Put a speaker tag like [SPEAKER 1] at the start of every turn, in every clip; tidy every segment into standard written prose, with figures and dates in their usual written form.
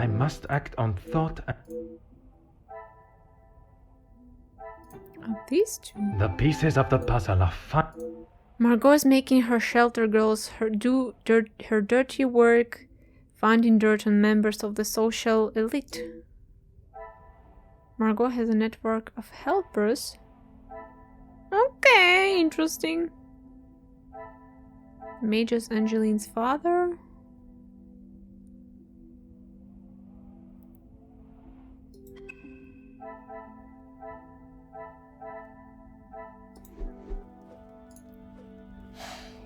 [SPEAKER 1] I must act on thought.
[SPEAKER 2] Oh, these two.
[SPEAKER 1] The pieces of the puzzle are fun.
[SPEAKER 2] Margot is making her shelter girls her dirty work, finding dirt on members of the social elite. Margot has a network of helpers. Okay, interesting. Major's Angeline's father.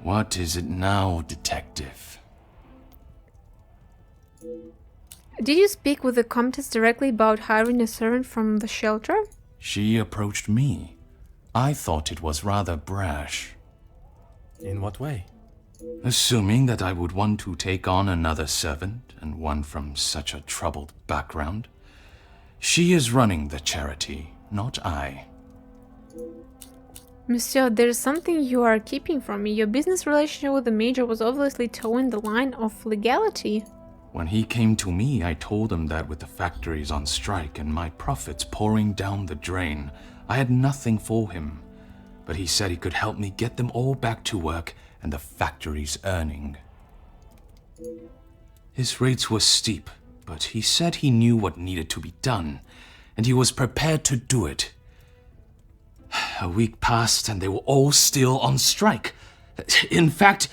[SPEAKER 3] What is it now, detective?
[SPEAKER 2] Did you speak with the Comtesse directly about hiring a servant from the shelter?
[SPEAKER 3] She approached me. I thought it was rather brash.
[SPEAKER 1] In what way?
[SPEAKER 3] Assuming that I would want to take on another servant, and one from such a troubled background. She is running the charity, not I.
[SPEAKER 2] Monsieur, there is something you are keeping from me. Your business relationship with the Major was obviously towing the line of legality.
[SPEAKER 3] When he came to me, I told him that with the factories on strike and my profits pouring down the drain, I had nothing for him. But he said he could help me get them all back to work and the factories earning. His rates were steep, but he said he knew what needed to be done, and he was prepared to do it. A week passed and they were all still on strike. In fact,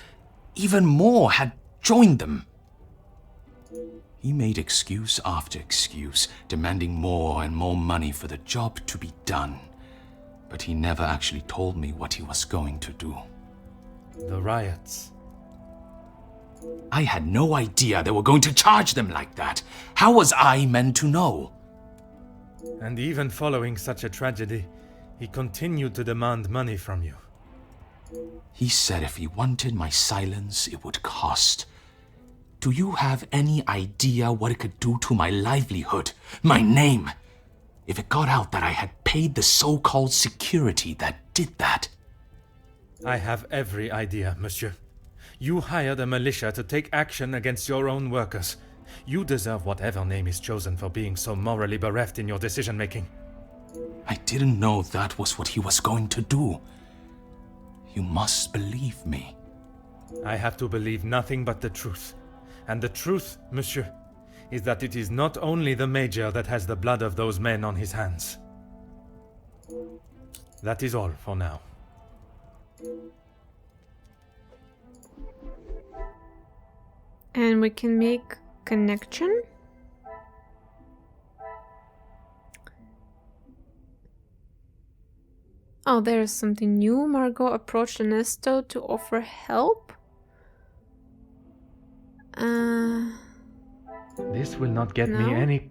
[SPEAKER 3] even more had joined them. He made excuse after excuse, demanding more and more money for the job to be done. But he never actually told me what he was going to do.
[SPEAKER 1] The riots.
[SPEAKER 3] I had no idea they were going to charge them like that. How was I meant to know?
[SPEAKER 1] And even following such a tragedy, he continued to demand money from you.
[SPEAKER 3] He said if he wanted my silence, it would cost. Do you have any idea what it could do to my livelihood, my name? If it got out that I had paid the so-called security that did that.
[SPEAKER 1] I have every idea, monsieur. You hired a militia to take action against your own workers. You deserve whatever name is chosen for being so morally bereft in your decision-making.
[SPEAKER 3] I didn't know that was what he was going to do. You must believe me.
[SPEAKER 1] I have to believe nothing but the truth. And the truth, monsieur, is that it is not only the Major that has the blood of those men on his hands. That is all for now.
[SPEAKER 2] And we can make connection. Oh, there is something new. Margot approached Ernesto to offer help.
[SPEAKER 1] This will not get me
[SPEAKER 2] No?
[SPEAKER 1] any...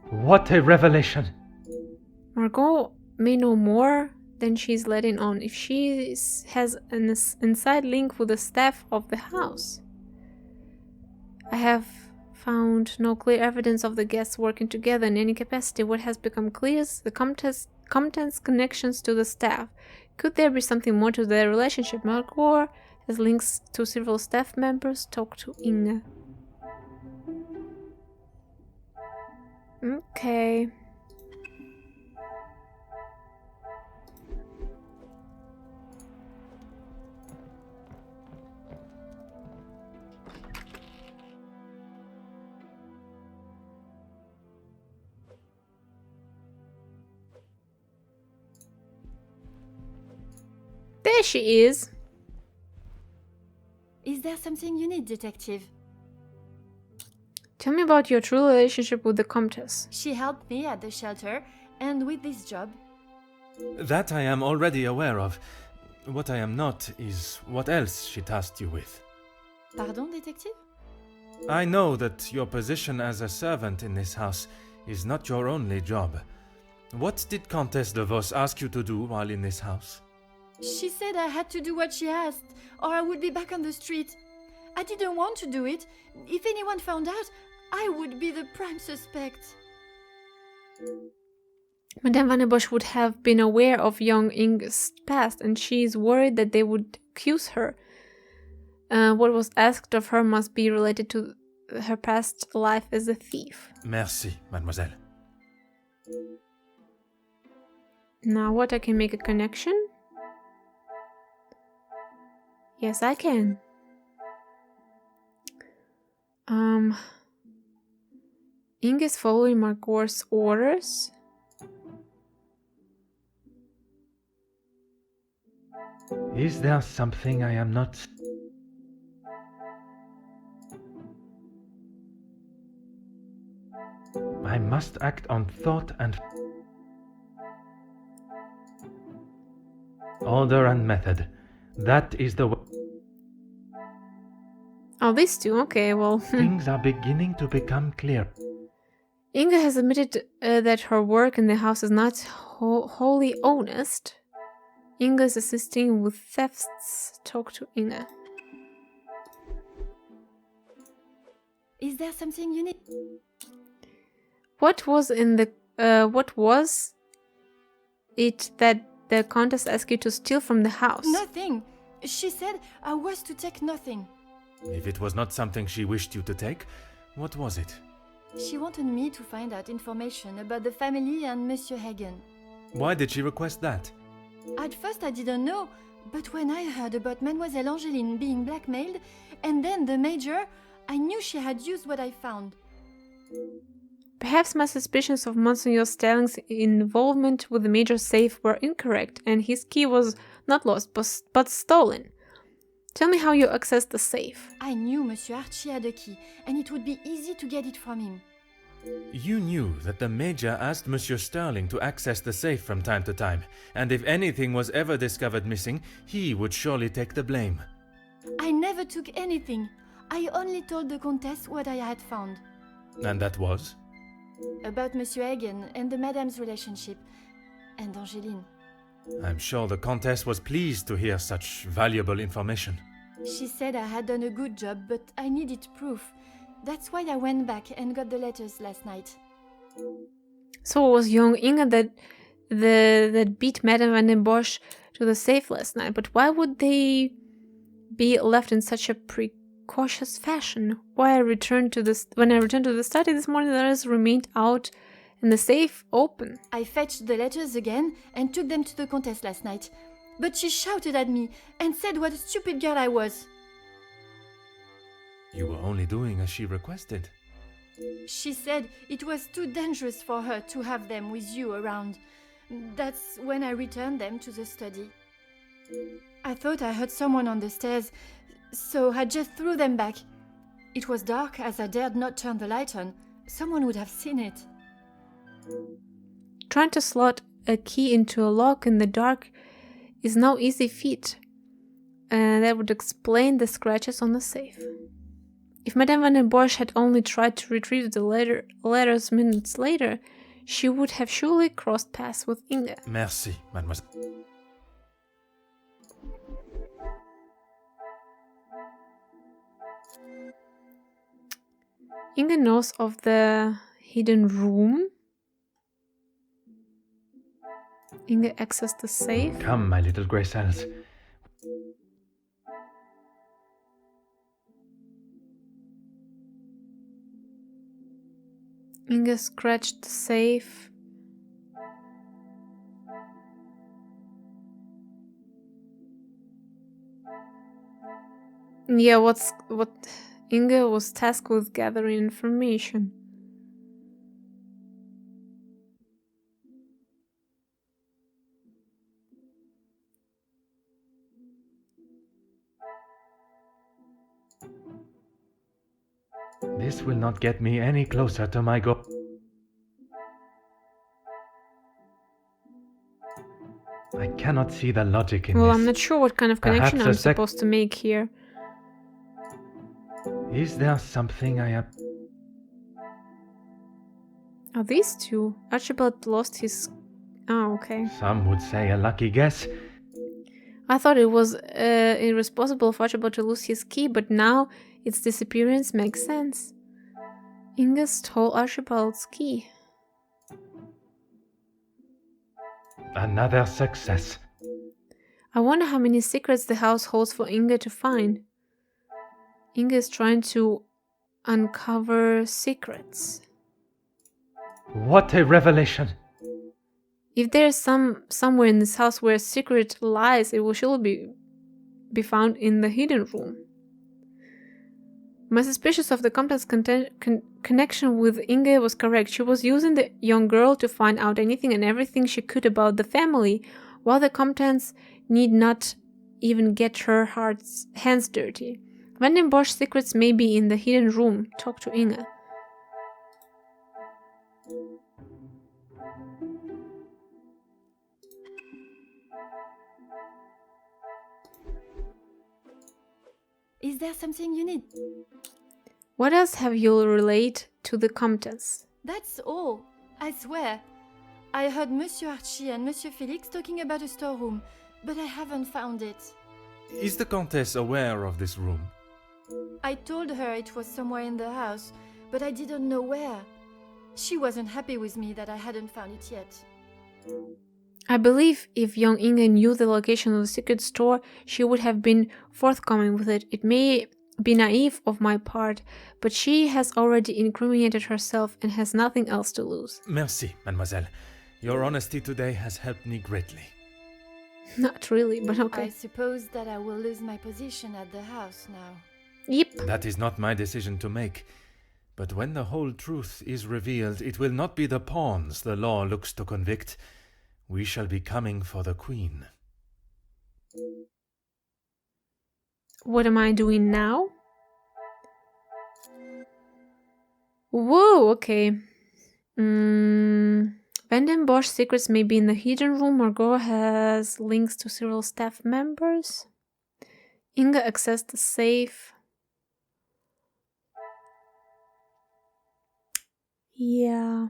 [SPEAKER 1] What a revelation!
[SPEAKER 2] Margot may know more than she's letting on if she has an inside link with the staff of the house. I have found no clear evidence of the guests working together in any capacity. What has become clear is the Comtesse's connections to the staff. Could there be something more to their relationship? Margot has links to several staff members. Talk to Inge. Okay. There she is.
[SPEAKER 4] Is there something you need, detective?
[SPEAKER 2] Tell me about your true relationship with the Comtesse.
[SPEAKER 4] She helped me at the shelter and with this job.
[SPEAKER 1] That I am already aware of. What I am not is what else she tasked you with.
[SPEAKER 4] Pardon, detective?
[SPEAKER 1] I know that your position as a servant in this house is not your only job. What did Comtesse de Vos ask you to do while in this house?
[SPEAKER 4] She said I had to do what she asked, or I would be back on the street. I didn't want to do it. If anyone found out, I would be the prime suspect.
[SPEAKER 2] Madame Van der Bosch would have been aware of young Inge's past, and she is worried that they would accuse her. what was asked of her must be related to her past life as a thief.
[SPEAKER 1] Merci, mademoiselle.
[SPEAKER 2] Now what, I can make a connection? Yes, I can. Inge is following Margot's orders.
[SPEAKER 1] Is there something I am not... I must act on thought and... Order and method. That is the...
[SPEAKER 2] Oh, these two, okay, well...
[SPEAKER 1] Things are beginning to become clear.
[SPEAKER 2] Inge has admitted that her work in the house is not wholly honest. Inge is assisting with thefts. Talk to Inge.
[SPEAKER 4] Is there something you need?
[SPEAKER 2] What was it that the Countess asked you to steal from the house?
[SPEAKER 4] Nothing. She said I was to take nothing.
[SPEAKER 1] If it was not something she wished you to take, what was it?
[SPEAKER 4] She wanted me to find out information about the family and Monsieur Hagen.
[SPEAKER 1] Why did she request that?
[SPEAKER 4] At first I didn't know, but when I heard about Mademoiselle Angeline being blackmailed, and then the Major, I knew she had used what I found.
[SPEAKER 2] Perhaps my suspicions of Monsieur Sterling's involvement with the Major's safe were incorrect, and his key was not lost, but stolen. Tell me how you accessed the safe.
[SPEAKER 4] I knew Monsieur Archie had a key, and it would be easy to get it from him.
[SPEAKER 1] You knew that the Major asked Monsieur Sterling to access the safe from time to time, and if anything was ever discovered missing, he would surely take the blame.
[SPEAKER 4] I never took anything. I only told the Countess what I had found.
[SPEAKER 1] And that was?
[SPEAKER 4] About Monsieur Hagen and the Madame's relationship, and Angeline.
[SPEAKER 1] I'm sure the Countess was pleased to hear such valuable information.
[SPEAKER 4] She said I had done a good job, but I needed proof. That's why I went back and got the letters last night.
[SPEAKER 2] So it was young Inge that beat Madame Van den Bosch to the safe last night, but why would they be left in such a precautious fashion? When I returned to the study this morning, the letters remained out and the safe open.
[SPEAKER 4] I fetched the letters again and took them to the Countess last night. But she shouted at me and said what a stupid girl I was.
[SPEAKER 1] You were only doing as she requested.
[SPEAKER 4] She said it was too dangerous for her to have them with you around. That's when I returned them to the study. I thought I heard someone on the stairs, so I just threw them back. It was dark, as I dared not turn the light on. Someone would have seen it.
[SPEAKER 2] Trying to slot a key into a lock in the dark is no easy feat, and that would explain the scratches on the safe. If Madame Van den Bosch had only tried to retrieve the letters minutes later, she would have surely crossed paths with Inge.
[SPEAKER 1] Merci, mademoiselle.
[SPEAKER 2] Inge knows of the hidden room. Inge accessed the safe.
[SPEAKER 1] Come, my little grey cells.
[SPEAKER 2] Inge scratched the safe. Yeah, what Inge was tasked with gathering information.
[SPEAKER 1] This will not get me any closer to my goal. I cannot see the logic in
[SPEAKER 2] Well,
[SPEAKER 1] this.
[SPEAKER 2] I'm not sure what kind of connection
[SPEAKER 1] Perhaps
[SPEAKER 2] I'm supposed to make here.
[SPEAKER 1] Is there something I have...
[SPEAKER 2] Oh, these two. Archibald lost his... Oh, okay.
[SPEAKER 1] Some would say a lucky guess.
[SPEAKER 2] I thought it was irresponsible for Archibald to lose his key, but now its disappearance makes sense. Inge stole Archibald's key.
[SPEAKER 1] Another success.
[SPEAKER 2] I wonder how many secrets the house holds for Inge to find. Inge is trying to uncover secrets.
[SPEAKER 1] What a revelation!
[SPEAKER 2] If there's somewhere in this house where a secret lies, it will surely be found in the hidden room. My suspicion of the Compton's connection with Inge was correct. She was using the young girl to find out anything and everything she could about the family, while the Comptons need not even get her hands dirty. Van Bosch secrets may be in the hidden room. Talk to Inge.
[SPEAKER 4] Is there something you need?
[SPEAKER 2] What else have you relayed to the Comptons?
[SPEAKER 4] That's all, I swear. I heard Monsieur Archie and Monsieur Felix talking about a storeroom, but I haven't found it.
[SPEAKER 1] Is the Countess aware of this room?
[SPEAKER 4] I told her it was somewhere in the house, but I didn't know where. She wasn't happy with me that I hadn't found it yet.
[SPEAKER 2] I believe if young Inge knew the location of the secret store, she would have been forthcoming with it. It may be naive of my part, but she has already incriminated herself and has nothing else to lose.
[SPEAKER 1] Merci, mademoiselle. Your honesty today has helped me greatly.
[SPEAKER 2] Not really, but okay.
[SPEAKER 4] I suppose that I will lose my position at the house now.
[SPEAKER 2] Yep.
[SPEAKER 1] That is not my decision to make. But when the whole truth is revealed, it will not be the pawns the law looks to convict. We shall be coming for the queen.
[SPEAKER 2] What am I doing now? Whoa, okay. Van Bosch secrets may be in the hidden room. Margot has links to several staff members. Inge accessed the safe. Yeah.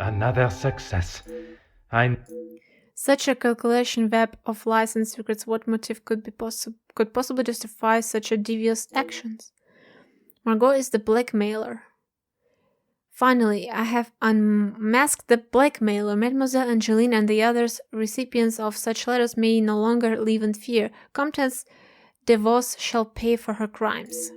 [SPEAKER 1] Another success.
[SPEAKER 2] Such a calculation web of lies and secrets. What motive could possibly justify such a devious actions? Margot is the blackmailer. Finally, I have unmasked the blackmailer. Mademoiselle Angeline and the others recipients of such letters may no longer live in fear. Comtesse de Vos shall pay for her crimes.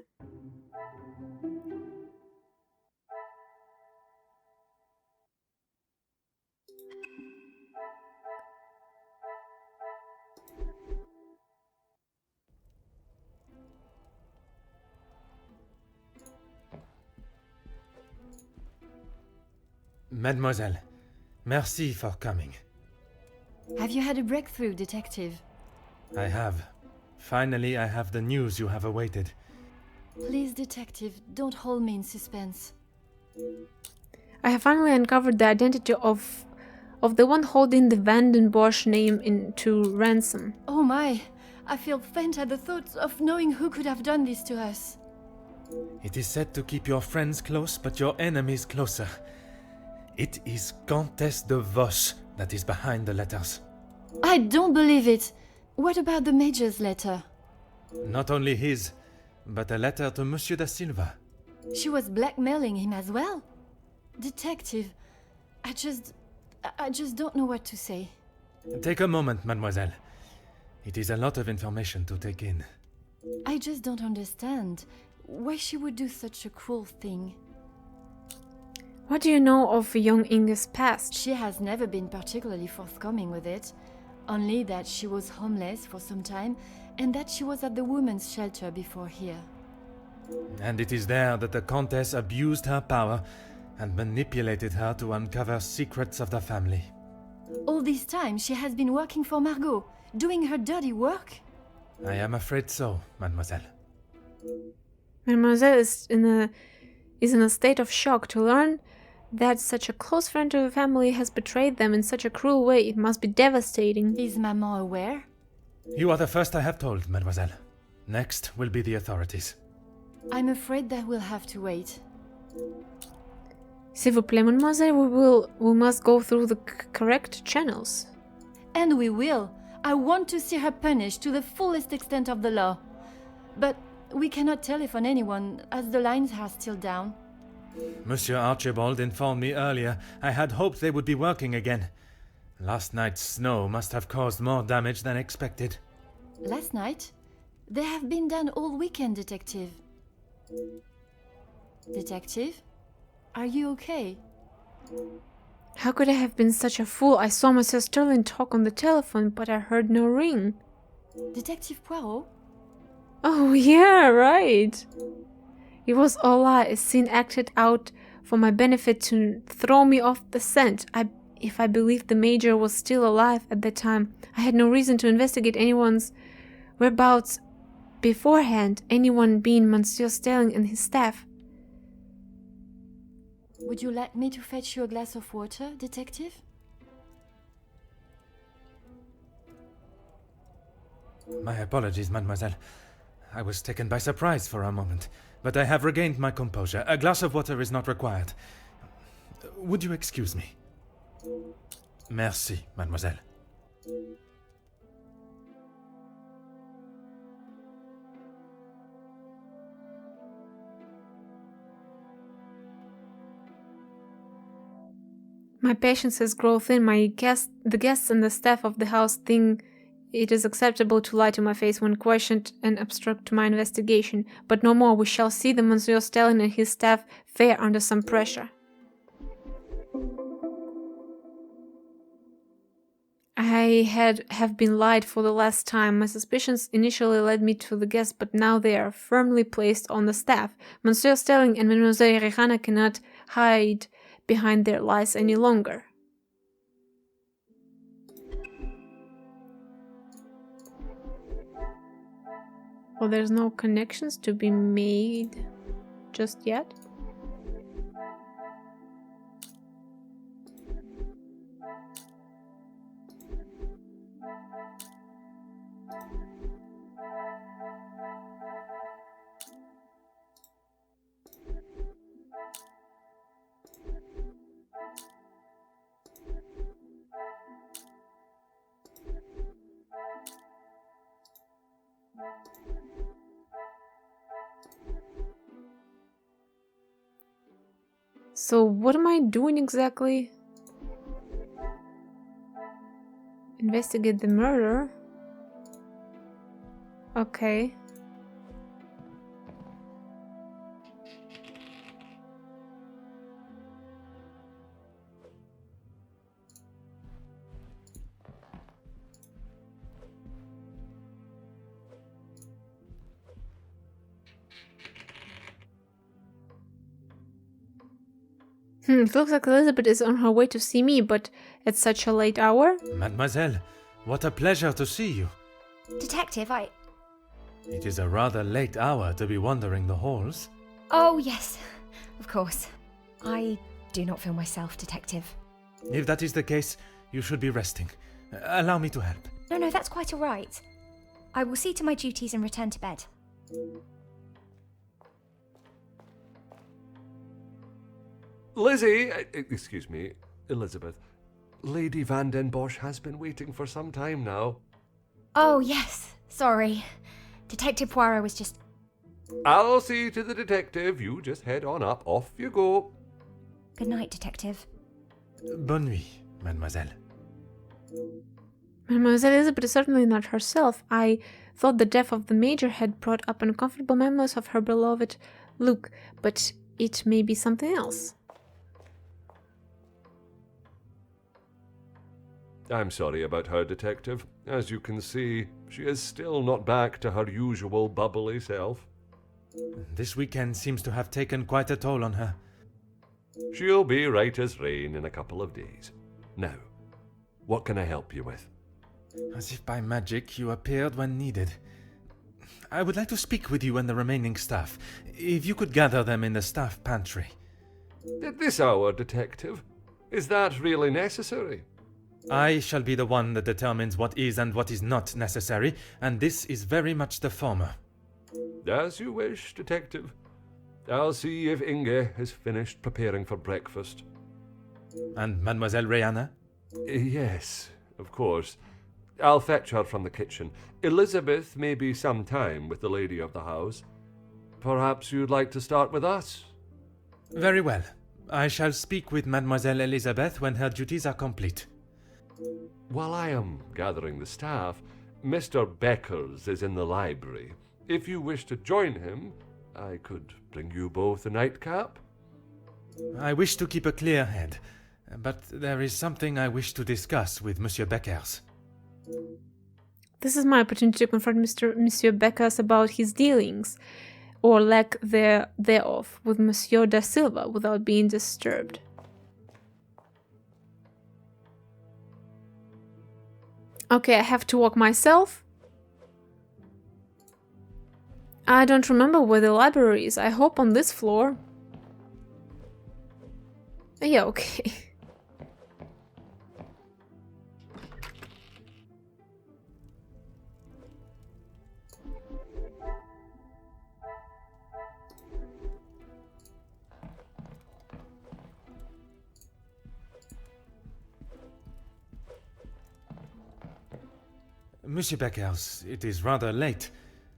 [SPEAKER 1] Mademoiselle, merci for coming.
[SPEAKER 4] Have you had a breakthrough, detective?
[SPEAKER 1] I have. Finally, I have the news you have awaited.
[SPEAKER 4] Please, detective, don't hold me in suspense.
[SPEAKER 2] I have finally uncovered the identity of the one holding the Van Bosch name into ransom.
[SPEAKER 4] Oh my! I feel faint at the thought of knowing who could have done this to us.
[SPEAKER 1] It is said to keep your friends close, but your enemies closer. It is Comtesse de Vos that is behind the letters.
[SPEAKER 4] I don't believe it! What about the Major's letter?
[SPEAKER 1] Not only his, but a letter to Monsieur da Silva.
[SPEAKER 4] She was blackmailing him as well? Detective, I just don't know what to say.
[SPEAKER 1] Take a moment, mademoiselle. It is a lot of information to take in.
[SPEAKER 4] I just don't understand why she would do such a cruel thing.
[SPEAKER 2] What do you know of young Inge's past?
[SPEAKER 4] She has never been particularly forthcoming with it, only that she was homeless for some time and that she was at the women's shelter before here.
[SPEAKER 1] And it is there that the Comtesse abused her power and manipulated her to uncover secrets of the family.
[SPEAKER 4] All this time she has been working for Margot, doing her dirty work?
[SPEAKER 1] I am afraid so, mademoiselle.
[SPEAKER 2] Mademoiselle is in a state of shock to learn that such a close friend of the family has betrayed them in such a cruel way. It must be devastating.
[SPEAKER 4] Is Maman aware?
[SPEAKER 1] You are the first I have told, mademoiselle. Next will be the authorities.
[SPEAKER 4] I'm afraid that we'll have to wait.
[SPEAKER 2] S'il vous plaît, mademoiselle, we must go through the correct channels.
[SPEAKER 4] And we will. I want to see her punished to the fullest extent of the law. But we cannot telephone anyone, as the lines are still down.
[SPEAKER 1] Monsieur Archibald informed me earlier. I had hoped they would be working again. Last night's snow must have caused more damage than expected.
[SPEAKER 4] Last night? They have been done all weekend, Detective. Detective? Are you okay?
[SPEAKER 2] How could I have been such a fool? I saw Monsieur Sterling talk on the telephone, but I heard no ring.
[SPEAKER 4] Detective Poirot?
[SPEAKER 2] Oh, yeah, right. It was all a scene acted out for my benefit to throw me off the scent. If I believed the Major was still alive at that time, I had no reason to investigate anyone's whereabouts beforehand, anyone being Monsieur Sterling and his staff.
[SPEAKER 4] Would you like me to fetch you a glass of water, Detective?
[SPEAKER 1] My apologies, mademoiselle. I was taken by surprise for a moment, but I have regained my composure. A glass of water is not required. Would you excuse me? Merci, mademoiselle.
[SPEAKER 2] My patience has grown thin. The guests and the staff of the house think it is acceptable to lie to my face when questioned and obstruct my investigation. But no more. We shall see the Monsieur Sterling and his staff fare under some pressure. I have been lied for the last time. My suspicions initially led me to the guests, but now they are firmly placed on the staff. Monsieur Sterling and Mademoiselle Rehana cannot hide behind their lies any longer. Well, there's no connections to be made just yet. So what am I doing exactly? Investigate the murder? Okay. It looks like Elizabeth is on her way to see me, but at such a late hour?
[SPEAKER 1] Mademoiselle, what a pleasure to see you.
[SPEAKER 5] Detective,
[SPEAKER 1] It is a rather late hour to be wandering the halls.
[SPEAKER 5] Oh, yes, of course. I do not feel myself, Detective.
[SPEAKER 1] If that is the case, you should be resting. Allow me to help.
[SPEAKER 5] No, that's quite all right. I will see to my duties and return to bed.
[SPEAKER 6] Lizzie, excuse me, Elizabeth. Lady Van den Bosch has been waiting for some time now.
[SPEAKER 5] Oh, yes, sorry. Detective Poirot was just...
[SPEAKER 6] I'll see to the detective. You just head on up. Off you go.
[SPEAKER 5] Good night, Detective.
[SPEAKER 1] Bonne nuit, mademoiselle.
[SPEAKER 2] Mademoiselle Elizabeth is certainly not herself. I thought the death of the Major had brought up uncomfortable memories of her beloved Luke, but it may be something else.
[SPEAKER 6] I'm sorry about her, Detective. As you can see, she is still not back to her usual bubbly self.
[SPEAKER 1] This weekend seems to have taken quite a toll on her.
[SPEAKER 6] She'll be right as rain in a couple of days. Now, what can I help you with?
[SPEAKER 1] As if by magic you appeared when needed. I would like to speak with you and the remaining staff. If you could gather them in the staff pantry.
[SPEAKER 6] At this hour, Detective? Is that really necessary?
[SPEAKER 1] I shall be the one that determines what is and what is not necessary, and this is very much the former.
[SPEAKER 6] As you wish, Detective. I'll see if Inge has finished preparing for breakfast.
[SPEAKER 1] And Mademoiselle Rihanna?
[SPEAKER 6] Yes, of course. I'll fetch her from the kitchen. Elizabeth may be some time with the lady of the house. Perhaps you'd like to start with us?
[SPEAKER 1] Very well. I shall speak with Mademoiselle Elizabeth when her duties are complete.
[SPEAKER 6] While I am gathering the staff, Mr. Beckers is in the library. If you wish to join him, I could bring you both a nightcap.
[SPEAKER 1] I wish to keep a clear head, but there is something I wish to discuss with Monsieur Beckers.
[SPEAKER 2] This is my opportunity to confront Monsieur Beckers about his dealings, or lack thereof, with Monsieur da Silva without being disturbed. Okay, I have to walk myself. I don't remember where the library is. I hope on this floor. Yeah, okay.
[SPEAKER 1] Monsieur Beckers, it is rather late.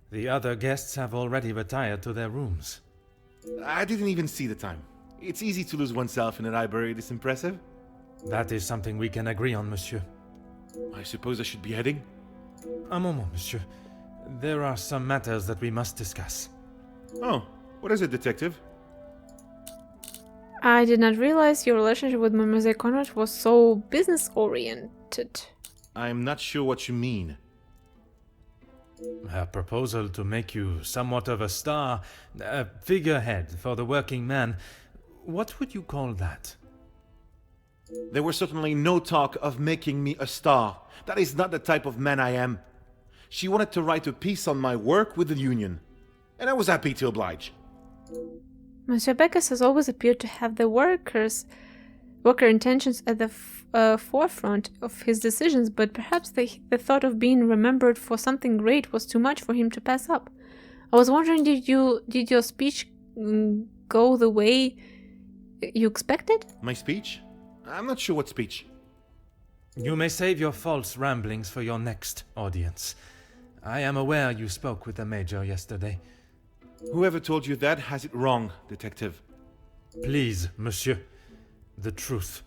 [SPEAKER 1] The other guests have already retired to their rooms.
[SPEAKER 7] I didn't even see the time. It's easy to lose oneself in a library this impressive.
[SPEAKER 1] That is something we can agree on, monsieur.
[SPEAKER 7] I suppose I should be heading?
[SPEAKER 1] Un moment, monsieur. There are some matters that we must discuss.
[SPEAKER 7] Oh, what is it, detective?
[SPEAKER 2] I did not realize your relationship with Mademoiselle Conrad was so business-oriented.
[SPEAKER 7] I'm not sure what you mean.
[SPEAKER 1] Her proposal to make you somewhat of a star, a figurehead for the working man, what would you call that?
[SPEAKER 7] There was certainly no talk of making me a star. That is not the type of man I am. She wanted to write a piece on my work with the union, and I was happy to oblige.
[SPEAKER 2] Monsieur Beckers has always appeared to have the worker intentions at the forefront of his decisions, but perhaps the thought of being remembered for something great was too much for him to pass up. I was wondering, did your speech go the way you expected?
[SPEAKER 7] My speech? I'm not sure what speech.
[SPEAKER 1] You may save your false ramblings for your next audience. I am aware you spoke with the Major yesterday.
[SPEAKER 7] Whoever told you that has it wrong, detective.
[SPEAKER 1] Please, monsieur. The truth.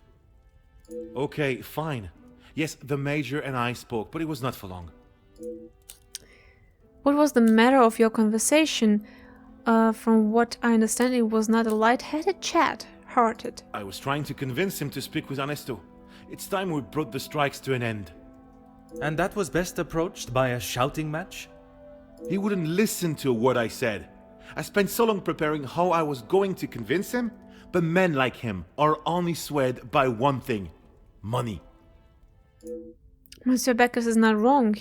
[SPEAKER 7] Okay, fine. Yes, the Major and I spoke, but it was not for long.
[SPEAKER 2] What was the matter of your conversation? From what I understand, it was not a light-headed chat. Hearted.
[SPEAKER 7] I was trying to convince him to speak with Ernesto. It's time we brought the strikes to an end.
[SPEAKER 1] And that was best approached by a shouting match?
[SPEAKER 7] He wouldn't listen to a word I said. I spent so long preparing how I was going to convince him, but men like him are only swayed by one thing: money.
[SPEAKER 2] Monsieur Beckers is not wrong.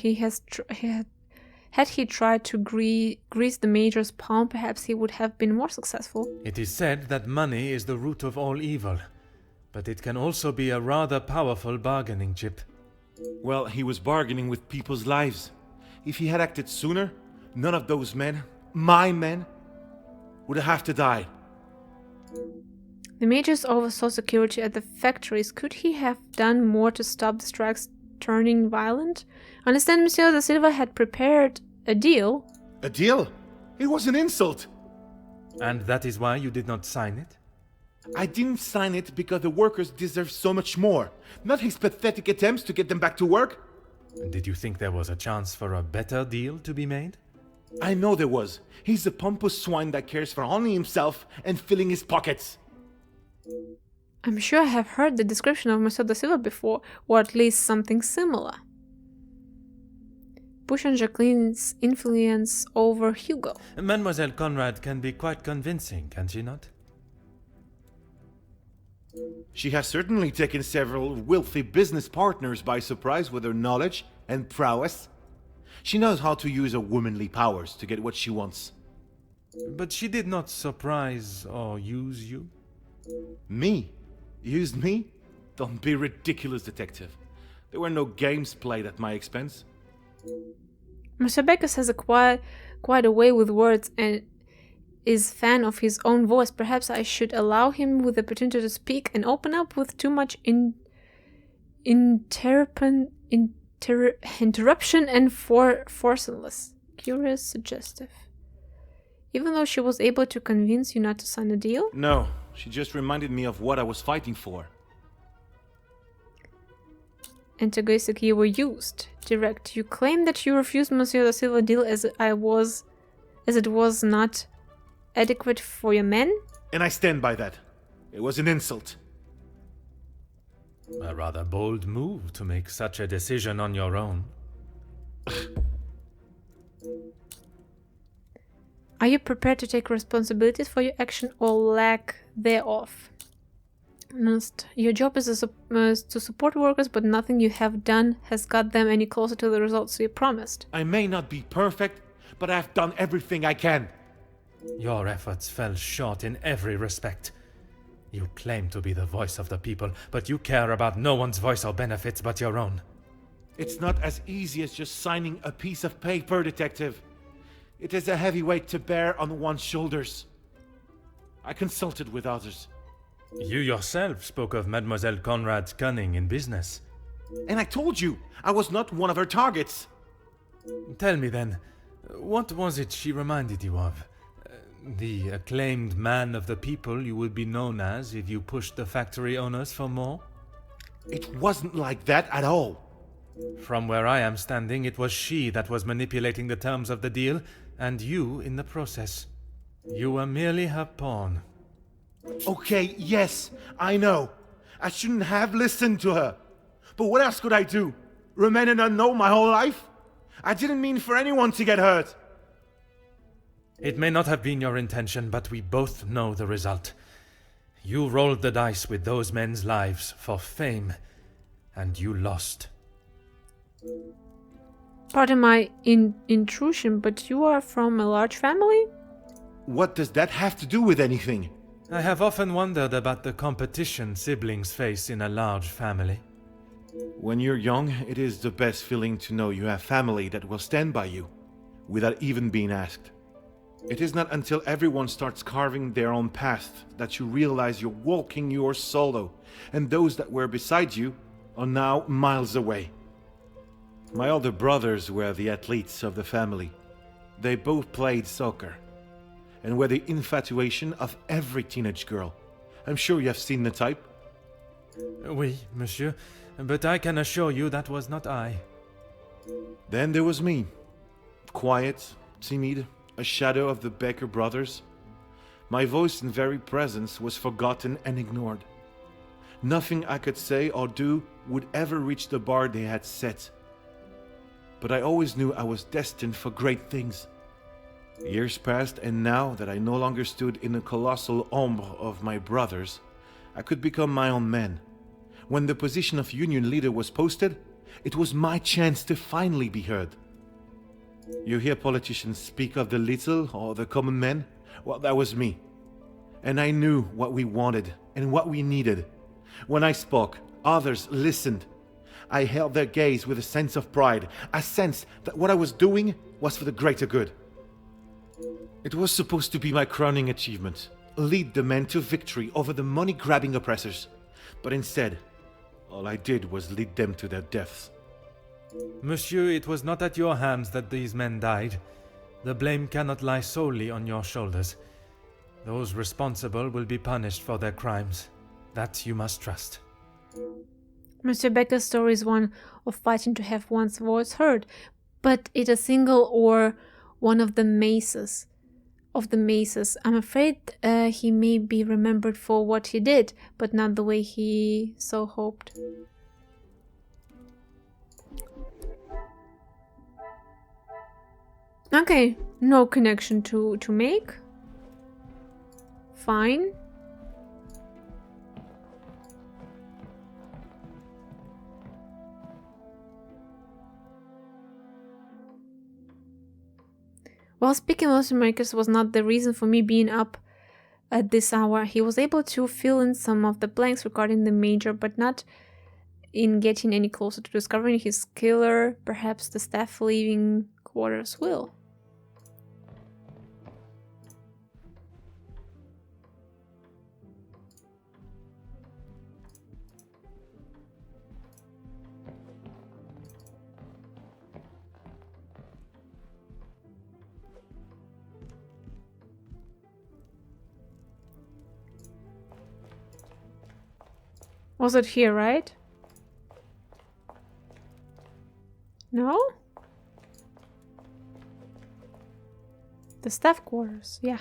[SPEAKER 2] Had he tried to grease the Major's palm, perhaps he would have been more successful.
[SPEAKER 1] It is said that money is the root of all evil, but it can also be a rather powerful bargaining chip.
[SPEAKER 7] Well, he was bargaining with people's lives. If he had acted sooner, none of those men, my men, would have to die.
[SPEAKER 2] The Majors oversaw security at the factories. Could he have done more to stop the strikes turning violent? I understand Monsieur da Silva had prepared a deal.
[SPEAKER 7] A deal? It was an insult.
[SPEAKER 1] And that is why you did not sign it?
[SPEAKER 7] I didn't sign it because the workers deserve so much more, not his pathetic attempts to get them back to work.
[SPEAKER 1] Did you think there was a chance for a better deal to be made?
[SPEAKER 7] I know there was. He's a pompous swine that cares for only himself and filling his pockets.
[SPEAKER 2] I'm sure I have heard the description of Monsieur da Silva before, or at least something similar. Bush and Jacqueline's influence over Hugo.
[SPEAKER 1] Mademoiselle Conrad can be quite convincing, can she not?
[SPEAKER 7] She has certainly taken several wealthy business partners by surprise with her knowledge and prowess. She knows how to use her womanly powers to get what she wants.
[SPEAKER 1] But she did not surprise or use you?
[SPEAKER 7] Me? Used me? Don't be ridiculous, detective. There were no games played at my expense.
[SPEAKER 2] Monsieur Beckers has quite a way with words and is fan of his own voice. Perhaps I should allow him with the opportunity to speak and open up with too much interruption and forceless. Curious, suggestive. Even though she was able to convince you not to sign a deal?
[SPEAKER 7] No, she just reminded me of what I was fighting for.
[SPEAKER 2] antagonistic you were used. Direct. You claim that you refused Monsieur da Silva deal as it was not adequate for your men?
[SPEAKER 7] And I stand by that. It was an insult.
[SPEAKER 1] A rather bold move to make such a decision on your own.
[SPEAKER 2] Are you prepared to take responsibilities for your action or lack thereof? Honest. Your job is to support workers, but nothing you have done has got them any closer to the results you promised.
[SPEAKER 7] I may not be perfect, but I've done everything I can.
[SPEAKER 1] Your efforts fell short in every respect. You claim to be the voice of the people, but you care about no one's voice or benefits but your own.
[SPEAKER 7] It's not as easy as just signing a piece of paper, Detective. It is a heavy weight to bear on one's shoulders. I consulted with others.
[SPEAKER 1] You yourself spoke of Mademoiselle Conrad's cunning in business.
[SPEAKER 7] And I told you, I was not one of her targets.
[SPEAKER 1] Tell me then, what was it she reminded you of? The acclaimed man of the people you would be known as if you pushed the factory owners for more?
[SPEAKER 7] It wasn't like that at all.
[SPEAKER 1] From where I am standing, it was she that was manipulating the terms of the deal, and you in the process. You were merely her pawn.
[SPEAKER 7] Okay, yes, I know. I shouldn't have listened to her. But what else could I do? Remain an unknown my whole life? I didn't mean for anyone to get hurt.
[SPEAKER 1] It may not have been your intention, but we both know the result. You rolled the dice with those men's lives for fame, and you lost.
[SPEAKER 2] Pardon my intrusion, but you are from a large family?
[SPEAKER 7] What does that have to do with anything?
[SPEAKER 1] I have often wondered about the competition siblings face in a large family.
[SPEAKER 7] When you're young, it is the best feeling to know you have family that will stand by you, without even being asked. It is not until everyone starts carving their own path that you realize you're walking yours solo, and those that were beside you are now miles away. My older brothers were the athletes of the family. They both played soccer, and were the infatuation of every teenage girl. I'm sure you have seen the type.
[SPEAKER 1] Oui, monsieur, but I can assure you that was not I.
[SPEAKER 7] Then there was me. Quiet, timid, a shadow of the Baker brothers. My voice and very presence was forgotten and ignored. Nothing I could say or do would ever reach the bar they had set. But I always knew I was destined for great things. Years passed, and now that I no longer stood in the colossal ombre of my brothers, I could become my own man. When the position of union leader was posted, it was my chance to finally be heard. You hear politicians speak of the little or the common man? Well, that was me. And I knew what we wanted and what we needed. When I spoke, others listened. I held their gaze with a sense of pride, a sense that what I was doing was for the greater good. It was supposed to be my crowning achievement, lead the men to victory over the money-grabbing oppressors. But instead, all I did was lead them to their deaths.
[SPEAKER 1] Monsieur, it was not at your hands that these men died. The blame cannot lie solely on your shoulders. Those responsible will be punished for their crimes. That you must trust.
[SPEAKER 2] Monsieur Becker's story is one of fighting to have one's voice heard, but it a single or one of the maces. I'm afraid he may be remembered for what he did, but not the way he so hoped. Okay, no connection to make. Fine. Well, speaking of makers was not the reason for me being up at this hour. He was able to fill in some of the blanks regarding the major, but not in getting any closer to discovering his killer. Perhaps the staff leaving quarters will. Was it here, right? No? The staff quarters, yeah.